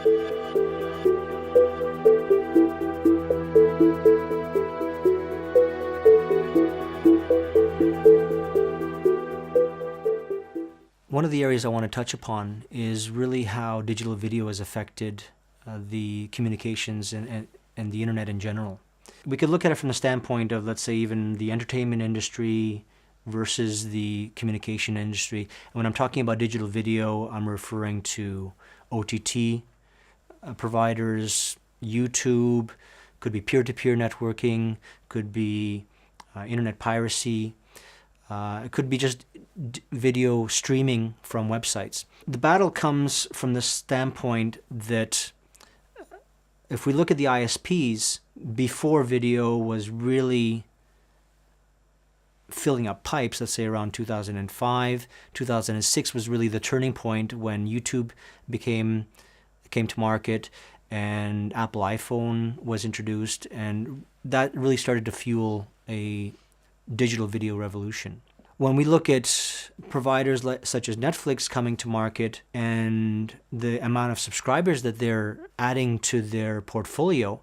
One of the areas I want to touch upon is really how digital video has affected the communications and the internet in general. We could look at it from the standpoint of, let's say, even the entertainment industry versus the communication industry. And when I'm talking about digital video, I'm referring to OTT providers, YouTube, could be peer-to-peer networking, could be internet piracy, it could be just video streaming from websites. The battle comes from the standpoint that if we look at the ISPs, before video was really filling up pipes, let's say around 2005, 2006 was really the turning point when YouTube came to market and Apple iPhone was introduced, and that really started to fuel a digital video revolution. When we look at providers such as Netflix coming to market and the amount of subscribers that they're adding to their portfolio,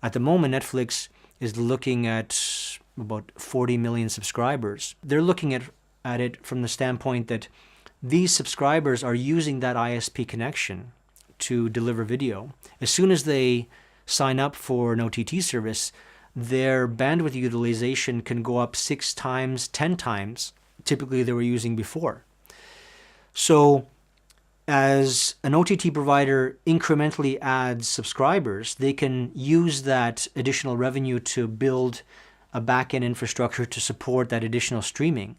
at the moment Netflix is looking at about 40 million subscribers. They're looking at it from the standpoint that these subscribers are using that ISP connection to deliver video. As soon as they sign up for an OTT service, their bandwidth utilization can go up 6 times, 10 times, typically they were using before. So as an OTT provider incrementally adds subscribers, they can use that additional revenue to build a back-end infrastructure to support that additional streaming.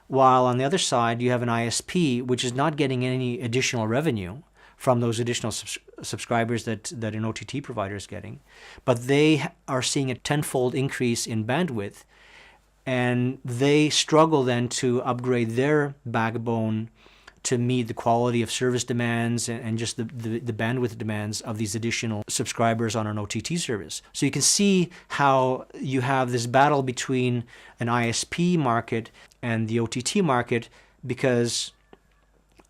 While on the other side, you have an ISP which is not getting any additional revenue from those additional subscribers that an OTT provider is getting. But they are seeing a tenfold increase in bandwidth, and they struggle then to upgrade their backbone to meet the quality of service demands and just the bandwidth demands of these additional subscribers on an OTT service. So you can see how you have this battle between an ISP market and the OTT market because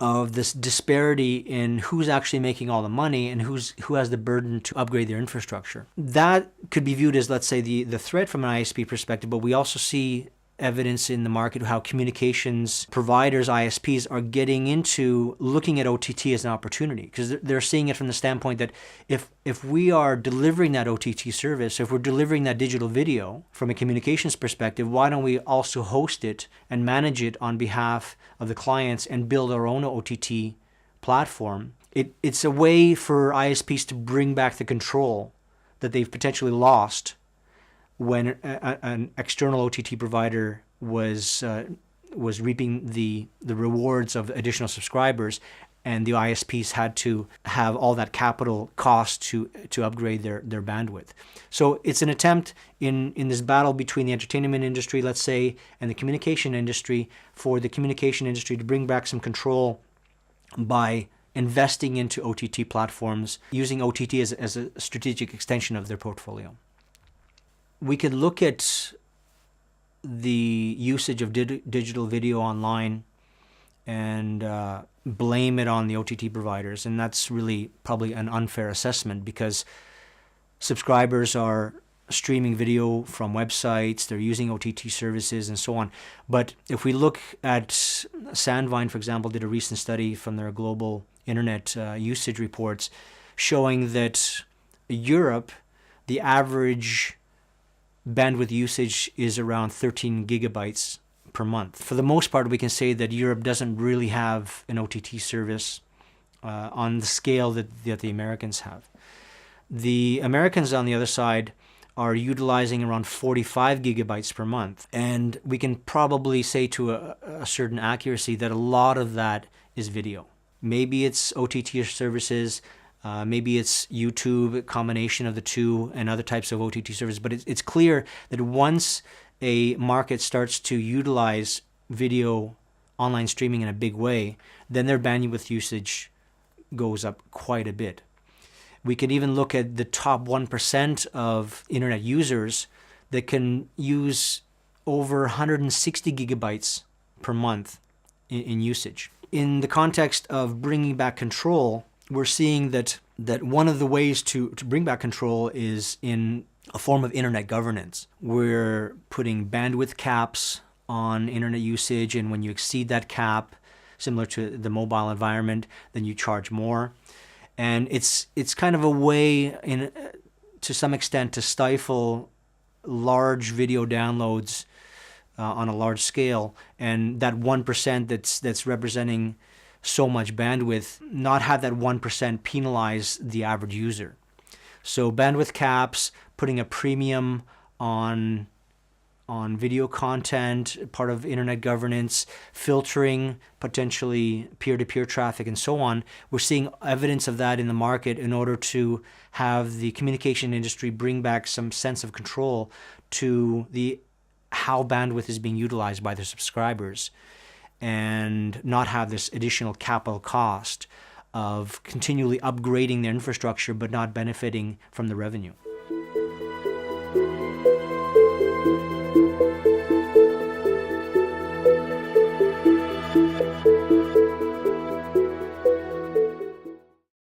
of this disparity in who's actually making all the money and who has the burden to upgrade their infrastructure. That could be viewed as, let's say, the threat from an ISP perspective, but we also see evidence in the market how communications providers, ISPs, are getting into looking at OTT as an opportunity, because they're seeing it from the standpoint that if we are delivering that OTT service, if we're delivering that digital video from a communications perspective, why don't we also host it and manage it on behalf of the clients and build our own OTT platform? It's a way for ISPs to bring back the control that they've potentially lost when an external OTT provider was reaping the rewards of additional subscribers, and the ISPs had to have all that capital cost to upgrade their bandwidth. So it's an attempt in this battle between the entertainment industry, let's say, and the communication industry, for the communication industry to bring back some control by investing into OTT platforms, using OTT as a strategic extension of their portfolio. We could look at the usage of digital video online and blame it on the OTT providers, and that's really probably an unfair assessment because subscribers are streaming video from websites, they're using OTT services and so on. But if we look at Sandvine, for example, did a recent study from their global internet usage reports showing that Europe, the average bandwidth usage is around 13 gigabytes per month. For the most part, we can say that Europe doesn't really have an OTT service on the scale that the Americans have. The Americans, on the other side, are utilizing around 45 gigabytes per month. And we can probably say to a certain accuracy that a lot of that is video. Maybe it's OTT services, maybe it's YouTube, a combination of the two, and other types of OTT services. But it's clear that once a market starts to utilize video online streaming in a big way, then their bandwidth usage goes up quite a bit. We can even look at the top 1% of internet users that can use over 160 gigabytes per month in usage. In the context of bringing back control we're seeing that one of the ways to bring back control is in a form of internet governance. We're putting bandwidth caps on internet usage, and when you exceed that cap, similar to the mobile environment, then you charge more. And it's kind of a way, to some extent, to stifle large video downloads on a large scale, and that 1% that's representing so much bandwidth, not have that 1% penalize the average user. So bandwidth caps, putting a premium on video content, part of internet governance, filtering potentially peer-to-peer traffic, and so on. We're seeing evidence of that in the market in order to have the communication industry bring back some sense of control to how bandwidth is being utilized by their subscribers, and not have this additional capital cost of continually upgrading their infrastructure but not benefiting from the revenue.